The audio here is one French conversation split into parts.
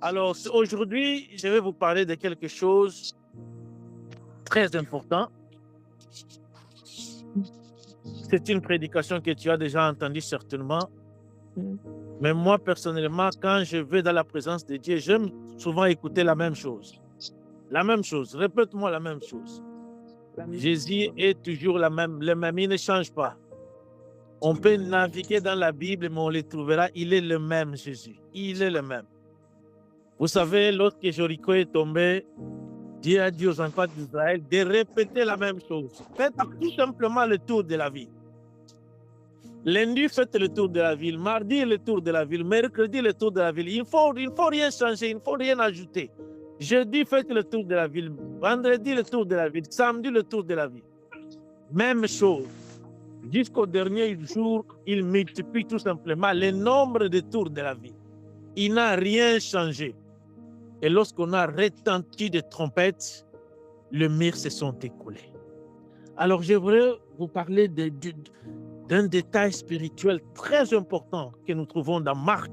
Alors, aujourd'hui, je vais vous parler de quelque chose de très important. C'est une prédication que tu as déjà entendue certainement. Mais moi, personnellement, quand je vais dans la présence de Dieu, j'aime souvent écouter la même chose. La même chose. Répète-moi la même chose. Jésus est toujours le même, il ne change pas. On peut naviguer dans la Bible, mais on le trouvera, il est le même Jésus. Il est le même. Vous savez, lorsque Jéricho est tombé, Dieu a dit aux enfants d'Israël de répéter la même chose. Faites tout simplement le tour de la ville. Lundi, faites le tour de la ville. Mardi, le tour de la ville. Mercredi, le tour de la ville. Il ne faut rien changer, il ne faut rien ajouter. Jeudi, faites le tour de la ville. Vendredi, le tour de la ville. Samedi, le tour de la ville. Même chose. Jusqu'au dernier jour, il multiplie tout simplement le nombre de tours de la ville. Il n'a rien changé. Et lorsqu'on a retenti des trompettes, les murs se sont écoulés. Alors, je voudrais vous parler d'un détail spirituel très important que nous trouvons dans Marc,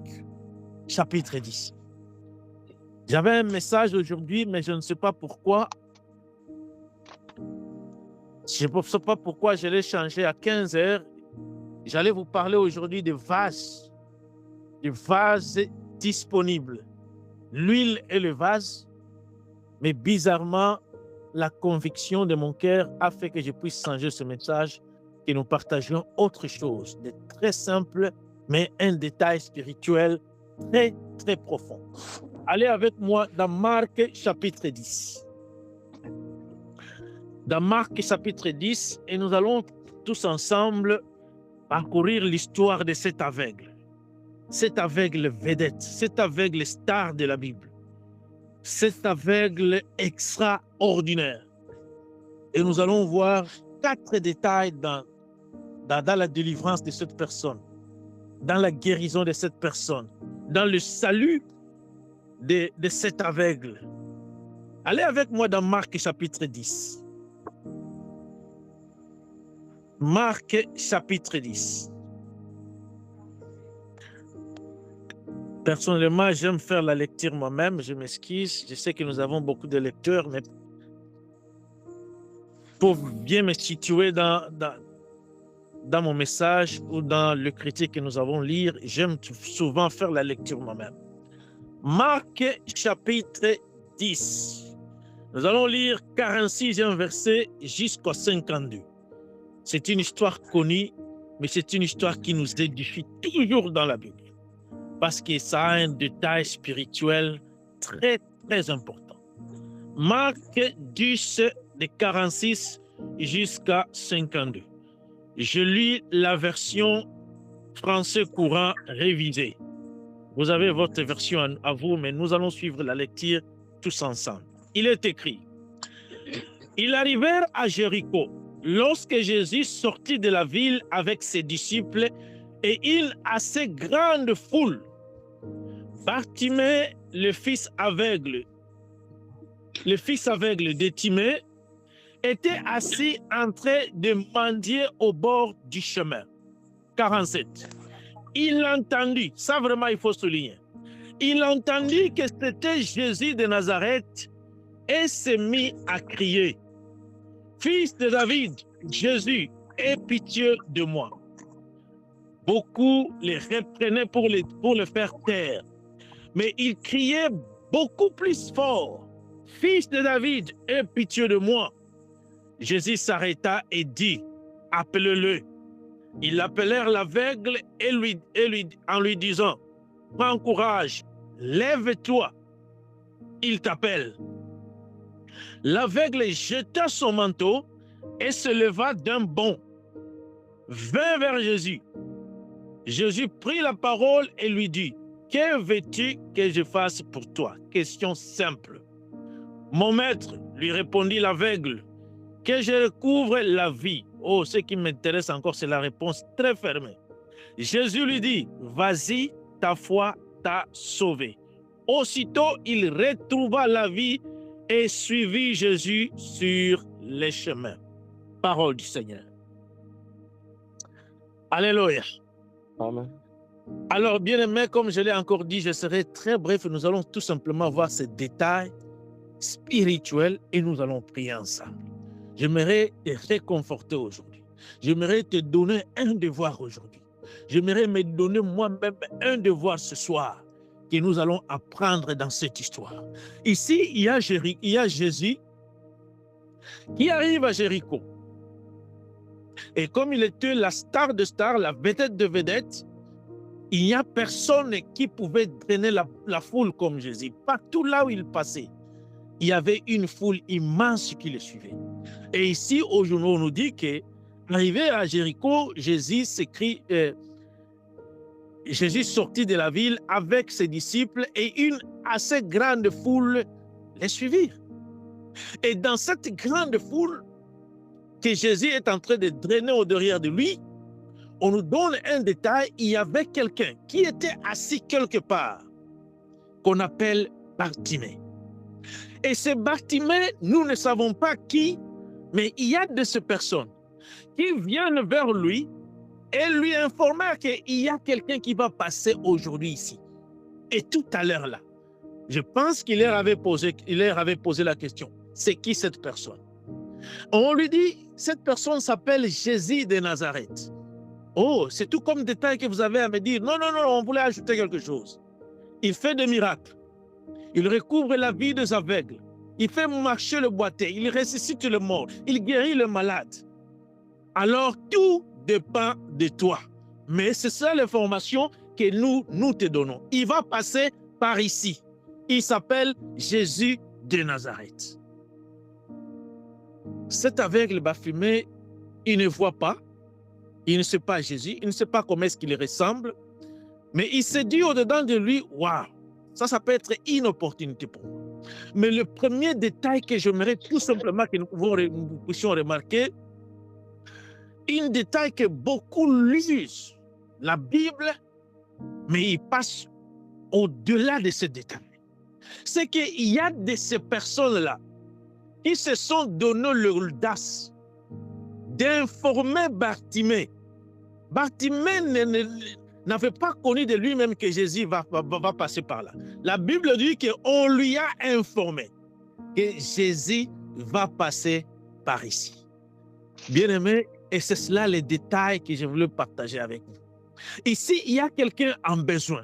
chapitre 10. J'avais un message aujourd'hui, mais je ne sais pas pourquoi. Je ne sais pas pourquoi je l'ai changé à 15 heures. J'allais vous parler aujourd'hui des vases disponibles. L'huile et le vase, mais bizarrement, la conviction de mon cœur a fait que je puisse changer ce message, que nous partagions autre chose, de très simple, mais un détail spirituel très, très profond. Allez avec moi dans Marc chapitre 10. Dans Marc chapitre 10, et nous allons tous ensemble parcourir l'histoire de cet aveugle vedette, cet aveugle star de la Bible, cet aveugle extraordinaire. Et nous allons voir 4 détails dans la délivrance de cette personne, dans la guérison de cette personne, dans le salut de cet aveugle. Allez avec moi dans Marc chapitre 10. Marc chapitre 10. Personnellement, j'aime faire la lecture moi-même, je m'excuse. Je sais que nous avons beaucoup de lecteurs, mais pour bien me situer dans mon message ou dans le critique que nous avons lire, j'aime souvent faire la lecture moi-même. Marc chapitre 10. Nous allons lire 46e verset jusqu'au 52. C'est une histoire connue, mais c'est une histoire qui nous édifie toujours dans la Bible, parce que ça a un détail spirituel très, très important. Marc 10, de 46 jusqu'à 52. Je lis la version français courant révisée. Vous avez votre version à vous, mais nous allons suivre la lecture tous ensemble. Il est écrit: Ils arrivèrent à Jéricho lorsque Jésus sortit de la ville avec ses disciples et une assez grande foule. Bartimée, le fils aveugle de Timée, était assis en train de mendier au bord du chemin. 47. Il entendit, ça vraiment il faut souligner, il entendit que c'était Jésus de Nazareth et s'est mis à crier: Fils de David, Jésus, aie pitié de moi. Beaucoup les reprenaient pour le faire taire, mais il criait beaucoup plus fort: Fils de David, aie pitié de moi. Jésus s'arrêta et dit: Appelez-le. Ils l'appelèrent l'aveugle en lui disant: Prends courage, lève-toi, il t'appelle. L'aveugle jeta son manteau et se leva d'un bond, vint vers Jésus. Jésus prit la parole et lui dit: Que veux-tu que je fasse pour toi? Question simple. Mon maître, lui répondit l'aveugle, que je recouvre la vie. Oh, ce qui m'intéresse encore, c'est la réponse très fermée. Jésus lui dit: Vas-y, ta foi t'a sauvé. Aussitôt, il retrouva la vie et suivit Jésus sur les chemins. Parole du Seigneur. Alléluia. Amen. Alors, bien aimé, comme je l'ai encore dit, je serai très bref. Nous allons tout simplement voir ces détails spirituels et nous allons prier ensemble. J'aimerais te réconforter aujourd'hui. J'aimerais te donner un devoir aujourd'hui. J'aimerais me donner moi-même un devoir ce soir que nous allons apprendre dans cette histoire. Ici, il y a Jésus qui arrive à Jéricho. Et comme il était la star de stars, la vedette de vedettes, il n'y a personne qui pouvait drainer la foule comme Jésus. Partout là où il passait, il y avait une foule immense qui le suivait. Et ici, aujourd'hui, on nous dit qu'arrivé à Jéricho, Jésus sortit de la ville avec ses disciples et une assez grande foule les suivit. Et dans cette grande foule que Jésus est en train de drainer au derrière de lui, on nous donne un détail, il y avait quelqu'un qui était assis quelque part, qu'on appelle Bartimée. Et ce Bartimée, nous ne savons pas qui, mais il y a de ces personnes qui viennent vers lui et lui informer qu'il y a quelqu'un qui va passer aujourd'hui ici. Et tout à l'heure là, je pense qu'il leur avait posé la question, c'est qui cette personne? On lui dit, cette personne s'appelle Jésus de Nazareth. Oh, c'est tout comme détail que vous avez à me dire. Non, non, non, on voulait ajouter quelque chose. Il fait des miracles. Il recouvre la vie des aveugles. Il fait marcher le boiteux. Il ressuscite le mort. Il guérit le malade. Alors, tout dépend de toi. Mais c'est ça l'information que nous te donnons. Il va passer par ici. Il s'appelle Jésus de Nazareth. Cet aveugle Bartimée, il ne voit pas. Il ne sait pas Jésus, il ne sait pas comment est-ce qu'il ressemble, mais il s'est dit au-dedans de lui, waouh, ça peut être une opportunité pour moi. Mais le premier détail que j'aimerais tout simplement que nous puissions remarquer, un détail que beaucoup lisent la Bible, mais ils passent au-delà de ce détail. C'est qu'il y a de ces personnes-là qui se sont donné l'audace d'informer Bartimée. Bartimée n'avait pas connu de lui-même que Jésus va passer par là. La Bible dit qu'on lui a informé que Jésus va passer par ici. Bien-aimé, et c'est cela les détails que je voulais partager avec vous. Ici, il y a quelqu'un en besoin.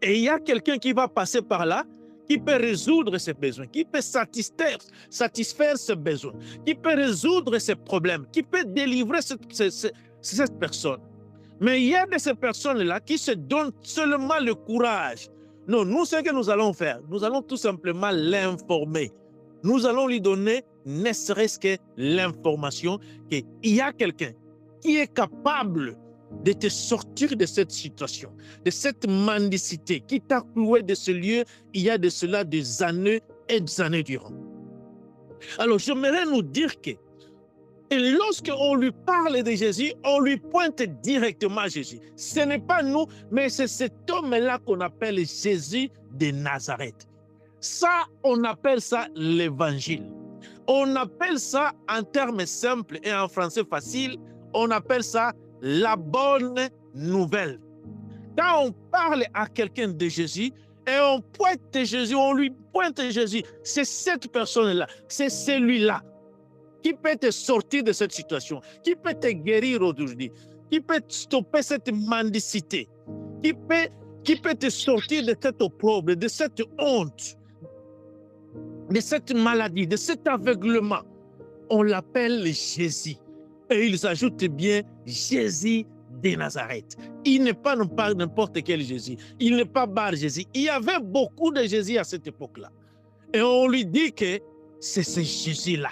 Et il y a quelqu'un qui va passer par là, qui peut résoudre ses besoins, qui peut satisfaire ses besoins, qui peut résoudre ses problèmes, qui peut délivrer cette personne. Mais il y a de ces personnes-là qui se donnent seulement le courage. Non, nous, ce que nous allons faire, nous allons tout simplement l'informer. Nous allons lui donner, ne serait-ce que l'information qu'il y a quelqu'un qui est capable de te sortir de cette situation, de cette mendicité qui t'a cloué de ce lieu il y a de cela des années et des années durant. Alors, j'aimerais nous dire que lorsqu'on lui parle de Jésus, on lui pointe directement à Jésus. Ce n'est pas nous, mais c'est cet homme-là qu'on appelle Jésus de Nazareth. Ça, on appelle ça l'évangile. On appelle ça en termes simples et en français facile, on appelle ça la bonne nouvelle. Quand on parle à quelqu'un de Jésus et on pointe Jésus, on lui pointe Jésus, c'est cette personne-là, c'est celui-là qui peut te sortir de cette situation, qui peut te guérir aujourd'hui, qui peut stopper cette mendicité, qui peut te sortir de cette opprobre, de cette honte, de cette maladie, de cet aveuglement. On l'appelle Jésus. Et ils ajoutent bien Jésus de Nazareth. Il n'est pas n'importe quel Jésus. Il n'est pas Bar Jésus. Il y avait beaucoup de Jésus à cette époque-là. Et on lui dit que c'est ce Jésus-là.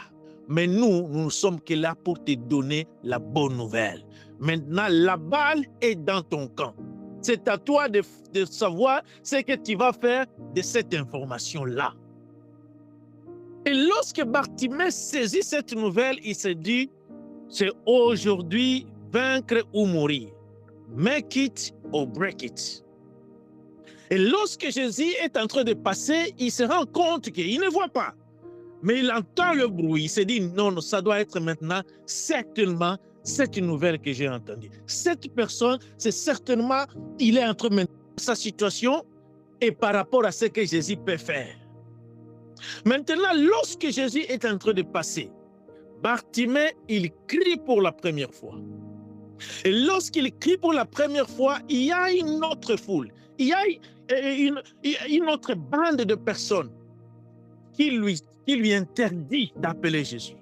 Mais nous ne sommes que là pour te donner la bonne nouvelle. Maintenant, la balle est dans ton camp. C'est à toi de savoir ce que tu vas faire de cette information-là. Et lorsque Bartimée saisit cette nouvelle, il se dit, c'est aujourd'hui vaincre ou mourir. Make it or break it. Et lorsque Jésus est en train de passer, il se rend compte qu'il ne voit pas. Mais il entend le bruit. Il se dit, non, ça doit être maintenant certainement cette nouvelle que j'ai entendue. Cette personne, c'est certainement, il est en train de maintenir sa situation et par rapport à ce que Jésus peut faire. Maintenant, lorsque Jésus est en train de passer, Bartimée, il crie pour la première fois. Et lorsqu'il crie pour la première fois, il y a une autre foule, il y a une autre bande de personnes qui lui interdit d'appeler Jésus.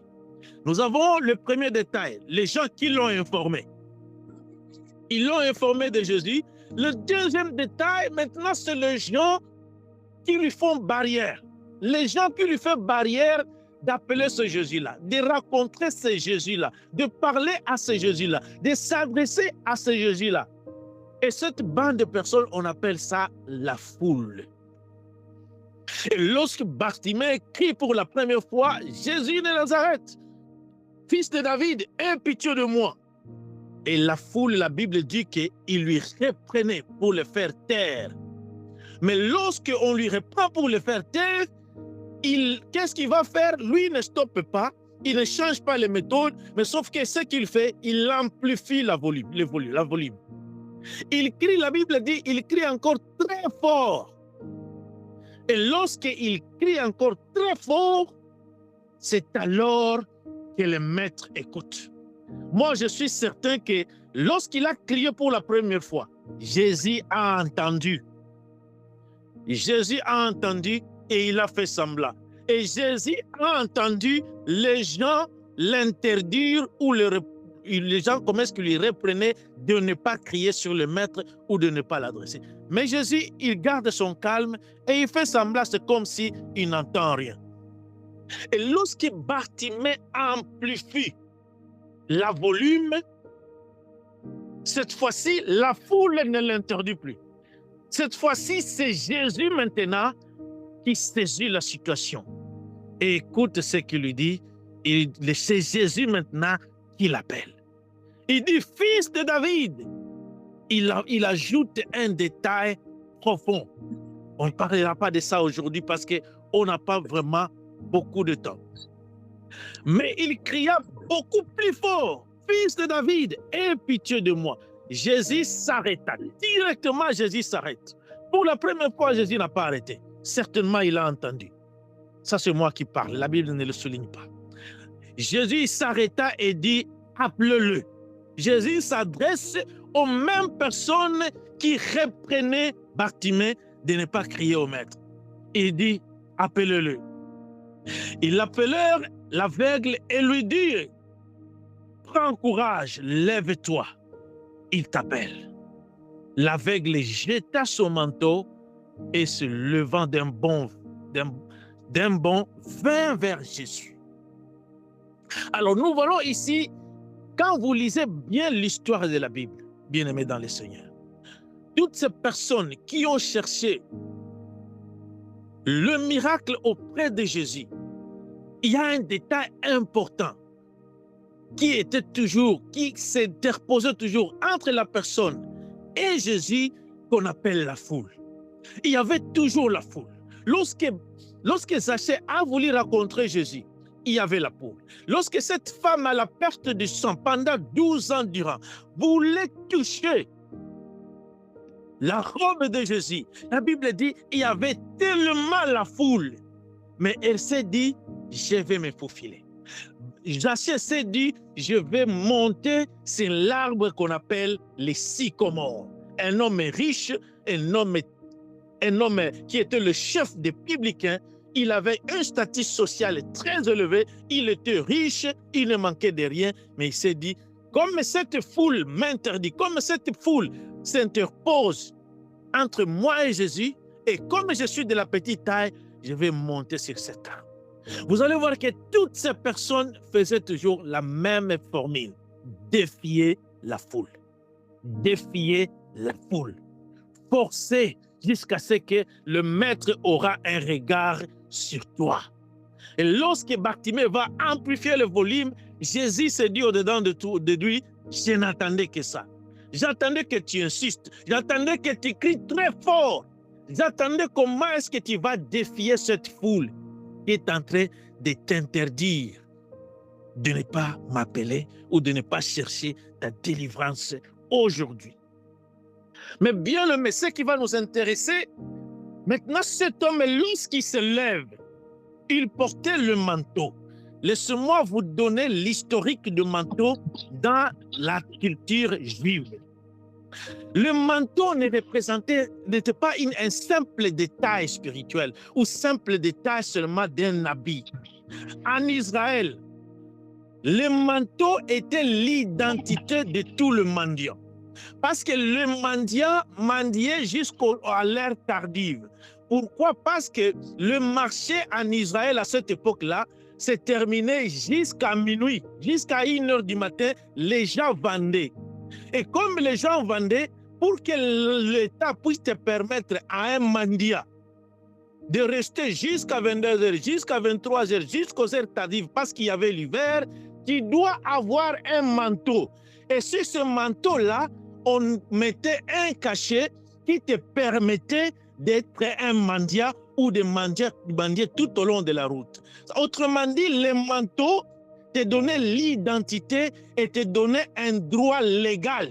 Nous avons le premier détail, les gens qui l'ont informé. Ils l'ont informé de Jésus. Le deuxième détail, maintenant, c'est les gens qui lui font barrière. Les gens qui lui font barrière d'appeler ce Jésus-là, de rencontrer ce Jésus-là, de parler à ce Jésus-là, de s'adresser à ce Jésus-là. Et cette bande de personnes, on appelle ça la foule. Et lorsque Bartimée crie pour la première fois, Jésus de Nazareth, fils de David, aie pitié de moi. Et la foule, la Bible dit qu'il lui reprenait pour le faire taire. Mais lorsqu'on lui reprend pour le faire taire, qu'est-ce qu'il va faire? Lui ne stoppe pas, il ne change pas les méthodes, mais sauf que ce qu'il fait, il amplifie la volume. Il crie, la Bible dit, il crie encore très fort. Et lorsqu'il crie encore très fort, c'est alors que le maître écoute. Moi, je suis certain que lorsqu'il a crié pour la première fois, Jésus a entendu. Jésus a entendu et il a fait semblant. Et Jésus a entendu les gens l'interdire ou les gens, comment est-ce qu'ils lui reprenaient de ne pas crier sur le maître ou de ne pas l'adresser. Mais Jésus, il garde son calme et il fait semblant, c'est comme s'il n'entend rien. Et lorsque Bartimée amplifie la volume, cette fois-ci, la foule ne l'interdit plus. Cette fois-ci, c'est Jésus maintenant qui saisit la situation. Et écoute ce qu'il lui dit, c'est Jésus maintenant qui l'appelle. Il dit, fils de David. Il ajoute un détail profond. On ne parlera pas de ça aujourd'hui parce qu'on n'a pas vraiment beaucoup de temps. Mais il cria beaucoup plus fort, fils de David, aie pitié de moi. Jésus s'arrêta. Directement, Jésus s'arrête. Pour la première fois, Jésus n'a pas arrêté. Certainement, il a entendu. Ça, c'est moi qui parle. La Bible ne le souligne pas. Jésus s'arrêta et dit, appelle-le. Jésus s'adresse aux mêmes personnes qui reprenaient Bartimée de ne pas crier au maître. Il dit, appelle-le. Ils l'appelèrent l'aveugle et lui dirent, prends courage, lève-toi, il t'appelle. L'aveugle jeta son manteau et se levant d'un bond vint vers Jésus. Alors nous voyons ici, quand vous lisez bien l'histoire de la Bible, bien-aimés dans le Seigneur, toutes ces personnes qui ont cherché le miracle auprès de Jésus, il y a un détail important qui s'interposait toujours entre la personne et Jésus qu'on appelle la foule. Il y avait toujours la foule. Lorsque Zachée a voulu rencontrer Jésus, il y avait la foule. Lorsque cette femme à la perte de sang pendant 12 ans durant voulait toucher la robe de Jésus, la Bible dit il y avait tellement la foule, mais elle s'est dit je vais me faufiler. Zachée s'est dit je vais monter sur l'arbre qu'on appelle les sycomores. Un homme riche, un homme qui était le chef des publicains. Il avait un statut social très élevé, il était riche, il ne manquait de rien, mais il s'est dit, comme cette foule m'interdit, comme cette foule s'interpose entre moi et Jésus, et comme je suis de la petite taille, je vais monter sur cet arbre. Vous allez voir que toutes ces personnes faisaient toujours la même formule, défier la foule. Défier la foule. Forcer jusqu'à ce que le maître aura un regard sur toi. Et lorsque Bartimée va amplifier le volume, Jésus se dit au-dedans de lui, je n'attendais que ça. J'attendais que tu insistes. J'attendais que tu cries très fort. J'attendais comment est-ce que tu vas défier cette foule qui est en train de t'interdire de ne pas m'appeler ou de ne pas chercher ta délivrance aujourd'hui. Mais bien aimé, ce qui va nous intéresser, maintenant cet homme, lorsqu'il se lève, il portait le manteau. Laissez-moi vous donner l'historique du manteau dans la culture juive. Le manteau n'était pas un simple détail spirituel ou simple détail seulement d'un habit. En Israël, le manteau était l'identité de tout le mendiant. Parce que le mendiant mendiait jusqu'à l'ère tardive. Pourquoi? Parce que le marché en Israël à cette époque-là s'est terminé jusqu'à minuit, jusqu'à 1h du matin, les gens vendaient. Et comme les gens vendaient, pour que l'État puisse te permettre à un mendiant de rester jusqu'à 22h, jusqu'à 23h, jusqu'aux heures tardives, parce qu'il y avait l'hiver, tu dois avoir un manteau. Et sur ce manteau-là, on mettait un cachet qui te permettait d'être un mendiant ou de mendier tout au long de la route. Autrement dit, le manteau te donnait l'identité et te donnait un droit légal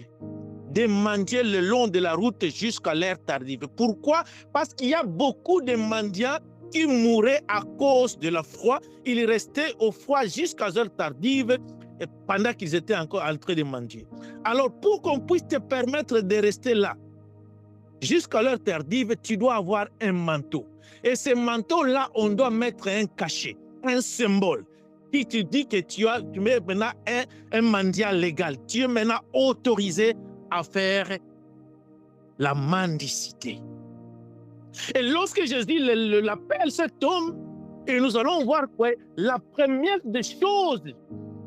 de mendier le long de la route jusqu'à l'heure tardive. Pourquoi? Parce qu'il y a beaucoup de mendiants qui mouraient à cause de la froid. Ils restaient au froid jusqu'à l'heure tardive pendant qu'ils étaient encore en train de mendier. Alors, pour qu'on puisse te permettre de rester là jusqu'à l'heure tardive, tu dois avoir un manteau. Et ce manteau-là, on doit mettre un cachet, un symbole qui te dit que tu es maintenant un mendiant légal. Tu es maintenant autorisé à faire la mendicité. Et lorsque Jésus l'appelle cet homme, et nous allons voir quoi, la première des choses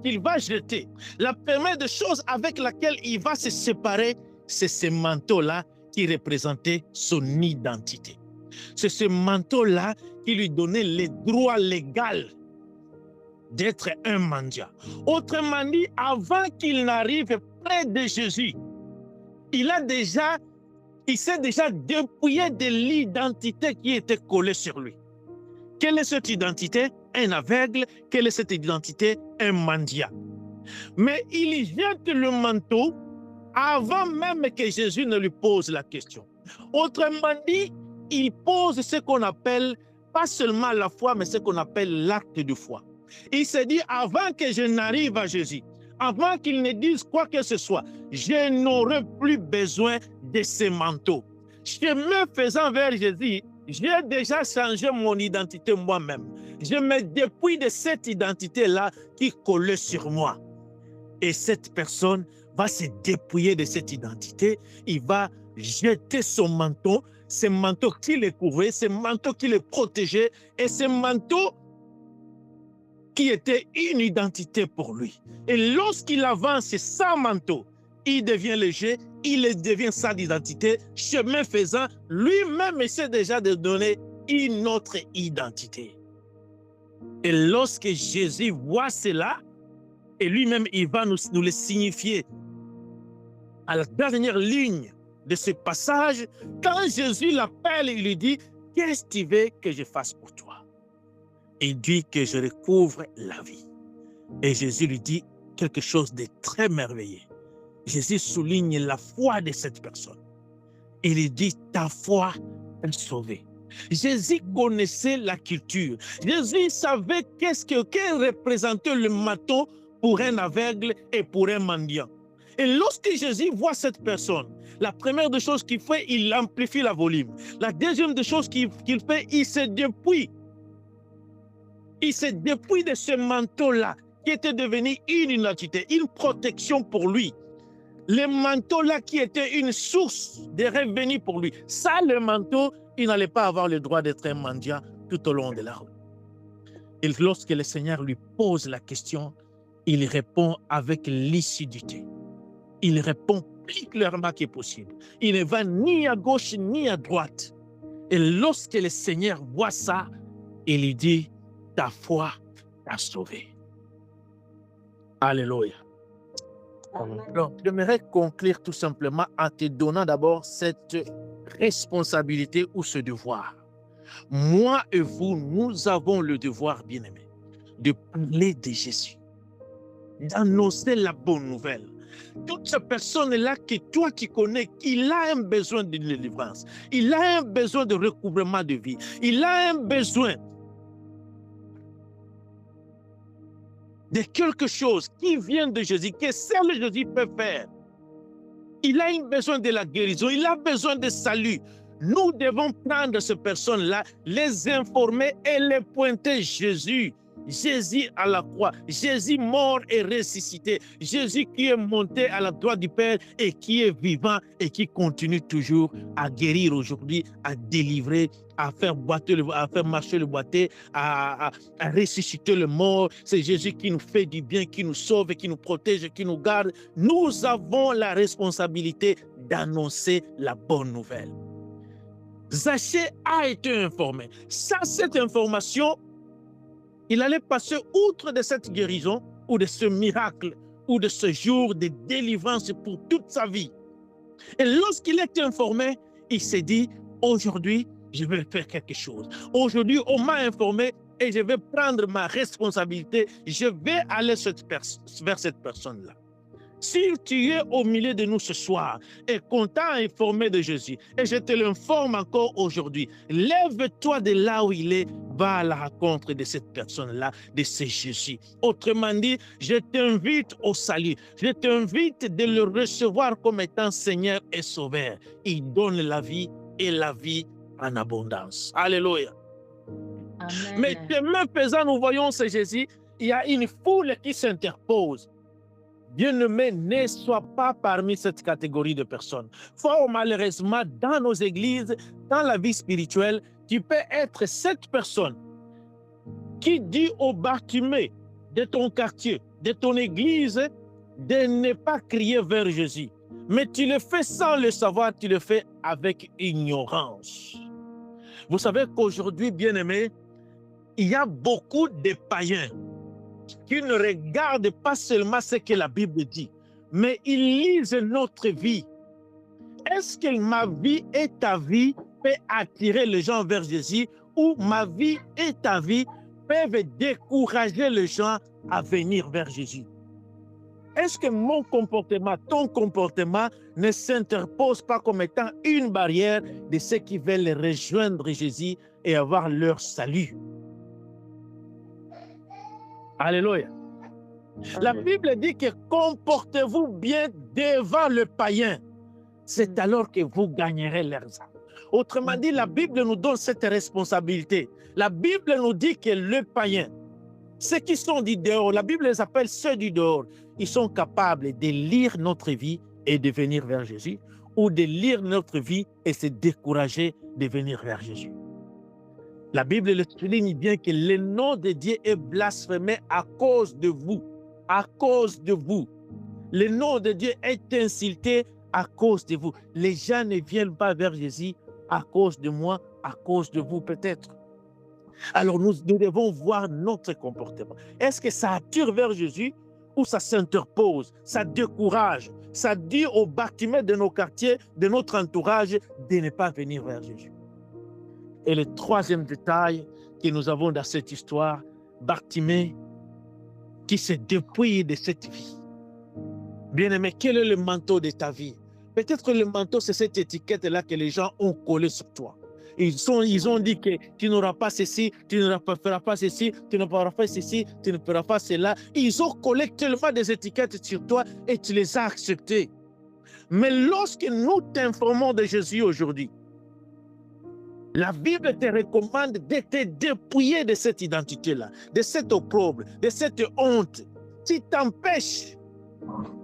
qu'il va jeter, la première des choses avec laquelle il va se séparer, c'est ce manteau-là qui représentait son identité. C'est ce manteau-là qui lui donnait le droit légal d'être un mendiant. Autrement dit, avant qu'il n'arrive près de Jésus, il s'est déjà dépouillé de l'identité qui était collée sur lui. Quelle est cette identité? Un aveugle. Quelle est cette identité? Un mendiant. Mais il jette le manteau avant même que Jésus ne lui pose la question. Autrement dit, il pose ce qu'on appelle, pas seulement la foi, mais ce qu'on appelle l'acte de foi. Il se dit, avant que je n'arrive à Jésus, avant qu'il ne dise quoi que ce soit, je n'aurai plus besoin de ce manteau. Chemin faisant vers Jésus, j'ai déjà changé mon identité moi-même. Je me dépouille de cette identité-là qui collait sur moi. Et cette personne va se dépouiller de cette identité. Il va jeter son manteau, ce manteau qui le couvrait, ce manteau qui le protégeait, et ce manteau qui était une identité pour lui. Et lorsqu'il avance sans manteau, il devient léger, il devient sans identité. Chemin faisant, lui-même essaie déjà de donner une autre identité. Et lorsque Jésus voit cela, et lui-même, il va nous le signifier à la dernière ligne de ce passage, quand Jésus l'appelle, il lui dit, « Qu'est-ce que tu veux que je fasse pour toi ?» Il dit que je recouvre la vie. Et Jésus lui dit quelque chose de très merveilleux. Jésus souligne la foi de cette personne. Il lui dit, ta foi est sauvée. Jésus connaissait la culture. Jésus savait que représentait le manteau pour un aveugle et pour un mendiant. Et lorsque Jésus voit cette personne, la première des choses qu'il fait, il amplifie la volume. La deuxième des choses qu'il fait, il se dépouille. Il se dépouille de ce manteau-là qui était devenu une identité, une protection pour lui. Le manteau-là qui était une source de revenus pour lui. Ça, le manteau, il n'allait pas avoir le droit d'être un mendiant tout au long de la route. Et lorsque le Seigneur lui pose la question, il répond avec lucidité. Il répond plus clairement que possible. Il ne va ni à gauche ni à droite. Et lorsque le Seigneur voit ça, il lui dit, ta foi t'a sauvé. Alléluia. Donc, j'aimerais conclure tout simplement en te donnant d'abord cette responsabilité ou ce devoir. Moi et vous, nous avons le devoir, bien-aimé, de parler de Jésus. d'annoncer la bonne nouvelle. Toute cette personne-là que toi tu connais, il a un besoin de délivrance, il a un besoin de recouvrement de vie, il a un besoin de quelque chose qui vient de Jésus, que seul Jésus peut faire. Il a besoin de la guérison, il a besoin de salut. Nous devons prendre ces personnes-là, les informer et les pointer Jésus. Jésus à la croix, Jésus mort et ressuscité, Jésus qui est monté à la droite du Père et qui est vivant et qui continue toujours à guérir aujourd'hui, à délivrer, à faire marcher le boité, à ressusciter le mort. C'est Jésus qui nous fait du bien, qui nous sauve, qui nous protège, qui nous garde. Nous avons la responsabilité d'annoncer la bonne nouvelle. Zachée a été informé. Cette information, il allait passer outre de cette guérison ou de ce miracle ou de ce jour de délivrance pour toute sa vie. Et lorsqu'il est informé, il s'est dit, aujourd'hui, je vais faire quelque chose. Aujourd'hui, on m'a informé et je vais prendre ma responsabilité. Je vais aller vers cette personne-là. Si tu es au milieu de nous ce soir et qu'on t'a informé de Jésus, et je te l'informe encore aujourd'hui, lève-toi de là où il est, va à la rencontre de cette personne-là, de ce Jésus. Autrement dit, je t'invite au salut. Je t'invite de le recevoir comme étant Seigneur et Sauveur. Il donne la vie et la vie en abondance. Alléluia. Amen. Mais chemin faisant, nous voyons ce Jésus, il y a une foule qui s'interpose. Bien-aimé, ne sois pas parmi cette catégorie de personnes. Fort malheureusement, dans nos églises, dans la vie spirituelle, tu peux être cette personne qui dit au Bartimée de ton quartier, de ton église, de ne pas crier vers Jésus. Mais tu le fais sans le savoir, tu le fais avec ignorance. Vous savez qu'aujourd'hui, bien-aimé, il y a beaucoup de païens qui ne regardent pas seulement ce que la Bible dit, mais ils lisent notre vie. Est-ce que ma vie et ta vie peut attirer les gens vers Jésus, ou ma vie et ta vie peuvent décourager les gens à venir vers Jésus? Est-ce que mon comportement, ton comportement ne s'interpose pas comme étant une barrière de ceux qui veulent rejoindre Jésus et avoir leur salut? Alléluia. La Bible dit que comportez-vous bien devant le païen. C'est alors que vous gagnerez leurs âmes. Autrement dit, la Bible nous donne cette responsabilité. La Bible nous dit que le païen, ceux qui sont du dehors, la Bible les appelle ceux du dehors, ils sont capables de lire notre vie et de venir vers Jésus, ou de lire notre vie et se décourager de venir vers Jésus. La Bible le souligne bien que le nom de Dieu est blasphémé à cause de vous. À cause de vous. Le nom de Dieu est insulté à cause de vous. Les gens ne viennent pas vers Jésus à cause de moi, à cause de vous peut-être. Alors nous devons voir notre comportement. Est-ce que ça attire vers Jésus ou ça s'interpose, ça décourage, ça dit aux bâtiments de nos quartiers, de notre entourage, de ne pas venir vers Jésus? Et le troisième détail que nous avons dans cette histoire, Bartimée qui se dépouille de cette vie. Bien-aimé, quel est le manteau de ta vie? Peut-être que le manteau, c'est cette étiquette-là que les gens ont collée sur toi. Ils ont dit que tu n'auras pas ceci, tu ne feras pas ceci, tu ne feras pas ceci, tu ne feras pas cela. Ils ont collé tellement des étiquettes sur toi et tu les as acceptées. Mais lorsque nous t'informons de Jésus aujourd'hui, la Bible te recommande de te dépouiller de cette identité-là, de cette opprobre, de cette honte. Tu t'empêches.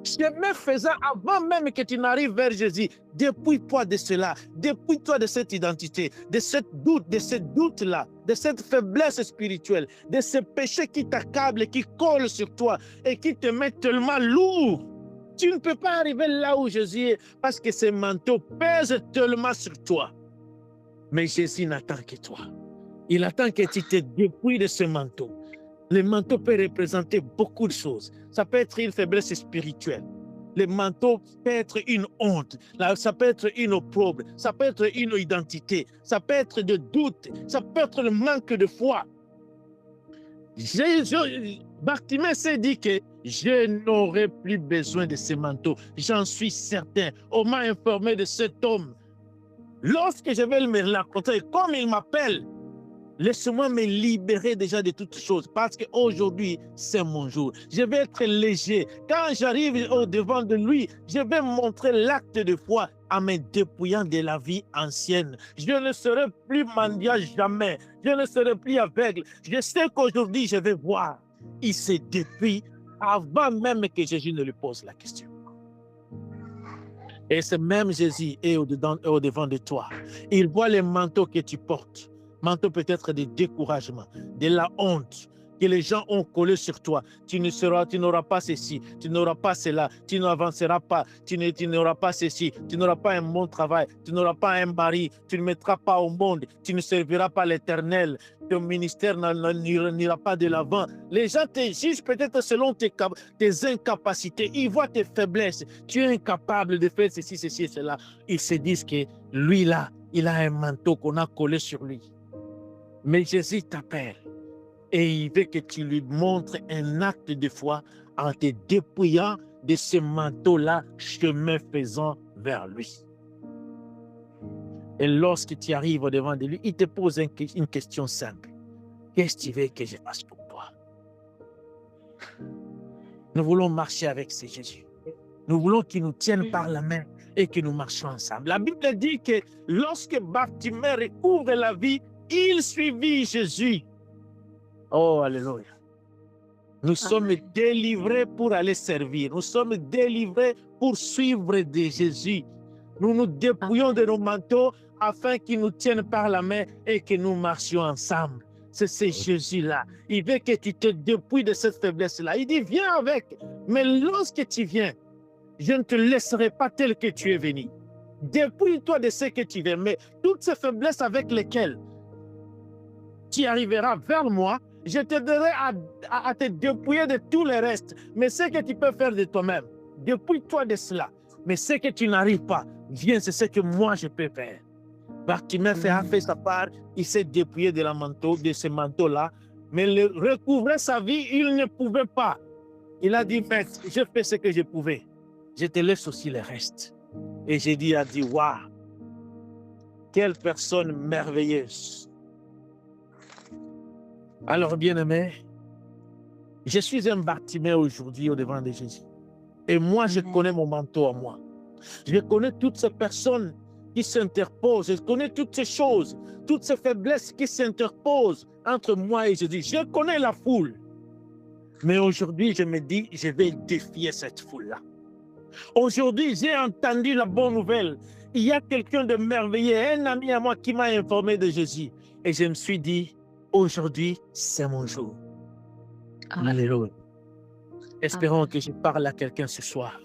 Chemin faisant, avant même que tu n'arrives vers Jésus, dépouille-toi de cela, dépouille-toi de cette identité, de ce doute-là, de cette faiblesse spirituelle, de ce péché qui t'accable, qui colle sur toi et qui te met tellement lourd. Tu ne peux pas arriver là où Jésus est parce que ce manteau pèse tellement sur toi. Mais Jésus n'attend que toi. Il attend que tu te dépouilles de ce manteau. Le manteau peut représenter beaucoup de choses. Ça peut être une faiblesse spirituelle. Le manteau peut être une honte. Ça peut être une opprobre. Ça peut être une identité. Ça peut être de doute. Ça peut être le manque de foi. Bartimée s'est dit que je n'aurai plus besoin de ce manteau. J'en suis certain. On m'a informé de cet homme. Lorsque je vais le rencontrer, comme il m'appelle, laisse-moi me libérer déjà de toutes choses parce qu'aujourd'hui, c'est mon jour. Je vais être léger. Quand j'arrive au-devant de lui, je vais montrer l'acte de foi en me dépouillant de la vie ancienne. Je ne serai plus mendiant jamais. Je ne serai plus aveugle. Je sais qu'aujourd'hui, je vais voir. Il se dépouille avant même que Jésus ne lui pose la question. Et ce même Jésus est au-devant de toi. Il voit les manteaux que tu portes. Manteau peut-être de découragement, de la honte que les gens ont collé sur toi. Tu n'auras pas ceci, tu n'auras pas cela, tu n'avanceras pas, tu n'auras pas ceci, tu n'auras pas un bon travail, tu n'auras pas un mari, tu ne mettras pas au monde, tu ne serviras pas l'Éternel, ton ministère n'ira pas de l'avant. Les gens te jugent peut-être selon tes incapacités, ils voient tes faiblesses, tu es incapable de faire ceci, ceci et cela. Ils se disent que lui là, il a un manteau qu'on a collé sur lui. Mais Jésus t'appelle et il veut que tu lui montres un acte de foi en te dépouillant de ce manteau-là, chemin faisant vers lui. Et lorsque tu arrives au-devant de lui, il te pose une question simple. Qu'est-ce que tu veux que je fasse pour toi? Nous voulons marcher avec ce Jésus. Nous voulons qu'il nous tienne par la main et que nous marchions ensemble. La Bible dit que lorsque Bartimée recouvre la vie, il suivit Jésus. Oh, alléluia. Nous sommes délivrés pour aller servir. Nous sommes délivrés pour suivre de Jésus. Nous nous dépouillons de nos manteaux afin qu'il nous tienne par la main et que nous marchions ensemble. C'est ce Jésus-là. Il veut que tu te dépouilles de cette faiblesse-là. Il dit, viens avec. Mais lorsque tu viens, je ne te laisserai pas tel que tu es venu. Dépouille-toi de ce que tu veux. Mais toutes ces faiblesses avec lesquelles tu arriveras vers moi, je t'aiderai à te dépouiller de tout le reste. Mais ce que tu peux faire de toi-même, dépouille-toi de cela. Mais ce que tu n'arrives pas, viens, c'est ce que moi je peux faire. Bartimée a fait sa part, il s'est dépouillé de ce manteau-là, mais le recouvrer sa vie, il ne pouvait pas. Il a dit, maître, je fais ce que je pouvais. Je te laisse aussi le reste. Et j'ai dit, waouh, quelle personne merveilleuse. Alors, bien-aimé, je suis un Bartimée aujourd'hui au-devant de Jésus. Et moi, je connais mon manteau à moi. Je connais toutes ces personnes qui s'interposent. Je connais toutes ces choses, toutes ces faiblesses qui s'interposent entre moi et Jésus. Je connais la foule. Mais aujourd'hui, je me dis, je vais défier cette foule-là. Aujourd'hui, j'ai entendu la bonne nouvelle. Il y a quelqu'un de merveilleux, un ami à moi qui m'a informé de Jésus. Et je me suis dit, aujourd'hui, c'est mon jour. Alléluia. Espérons que je parle à quelqu'un ce soir.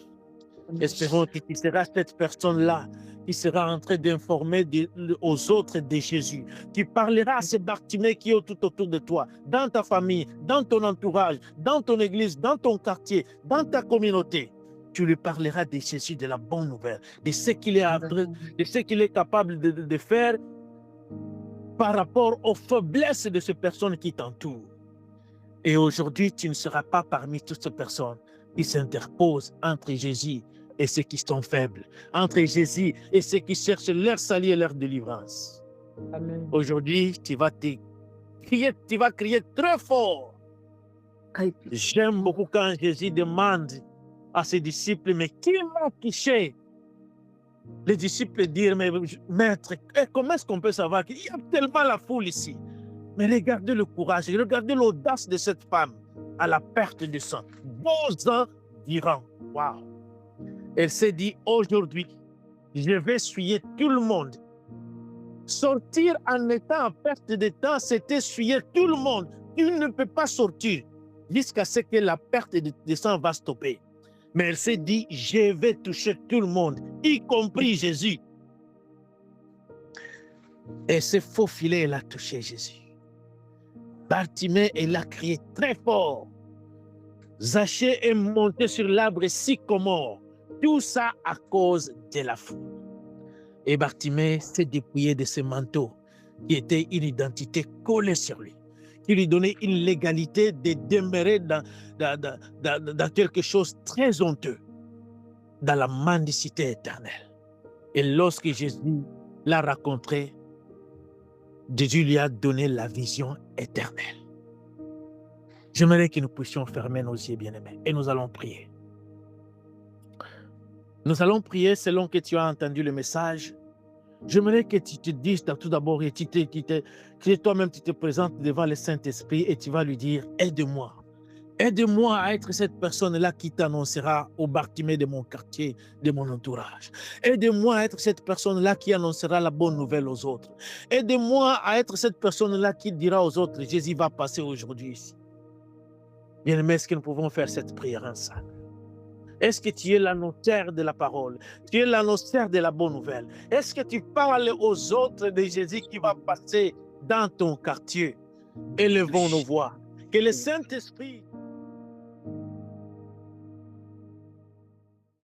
Espérons que tu seras cette personne-là qui sera en train d'informer aux autres de Jésus, qui parlera à ces Bartimée qui est tout autour de toi, dans ta famille, dans ton entourage, dans ton église, dans ton quartier, dans ta communauté. Tu lui parleras de Jésus, de la bonne nouvelle, de ce qu'il est capable de faire par rapport aux faiblesses de ces personnes qui t'entourent. Et aujourd'hui, tu ne seras pas parmi toutes ces personnes qui s'interposent entre Jésus et ceux qui sont faibles, entre Jésus et ceux qui cherchent leur salut et leur délivrance. Aujourd'hui, tu vas crier très fort. J'aime beaucoup quand Jésus demande à ses disciples, mais qui m'a touché? Les disciples disent, mais maître, comment est-ce qu'on peut savoir qu'il y a tellement la foule ici? Mais regardez le courage, regardez l'audace de cette femme à la perte de sang. 12 ans durant. Waouh! Elle s'est dit, aujourd'hui, je vais essuyer tout le monde. Sortir en étant en perte de temps, c'est essuyer tout le monde. Tu ne peux pas sortir jusqu'à ce que la perte de sang va stopper. Mais elle s'est dit, je vais toucher tout le monde, y compris Jésus. Et ce faux filet, elle a touché Jésus. Bartimée, elle a crié très fort. Zachée est monté sur l'arbre sycomore. Tout ça à cause de la foule. Et Bartimée s'est dépouillé de ce manteau qui était une identité collée sur lui, qui lui donnait une légalité de demeurer dans quelque chose de très honteux, dans la mendicité éternelle. Et lorsque Jésus l'a rencontré, Jésus lui a donné la vision éternelle. J'aimerais que nous puissions fermer nos yeux, bien-aimés, et nous allons prier. Nous allons prier selon que tu as entendu le message. J'aimerais que tu te dises tout d'abord, et que toi-même tu te présentes devant le Saint-Esprit et tu vas lui dire, aide-moi. Aide-moi à être cette personne-là qui t'annoncera au Bartimée de mon quartier, de mon entourage. Aide-moi à être cette personne-là qui annoncera la bonne nouvelle aux autres. Aide-moi à être cette personne-là qui dira aux autres, Jésus va passer aujourd'hui ici. Bien-aimés, est-ce que nous pouvons faire cette prière ensemble? Est-ce que tu es l'annonceur de la parole? Tu es l'annonceur de la bonne nouvelle? Est-ce que tu parles aux autres de Jésus qui va passer dans ton quartier? Élevons nos voix. Que le Saint-Esprit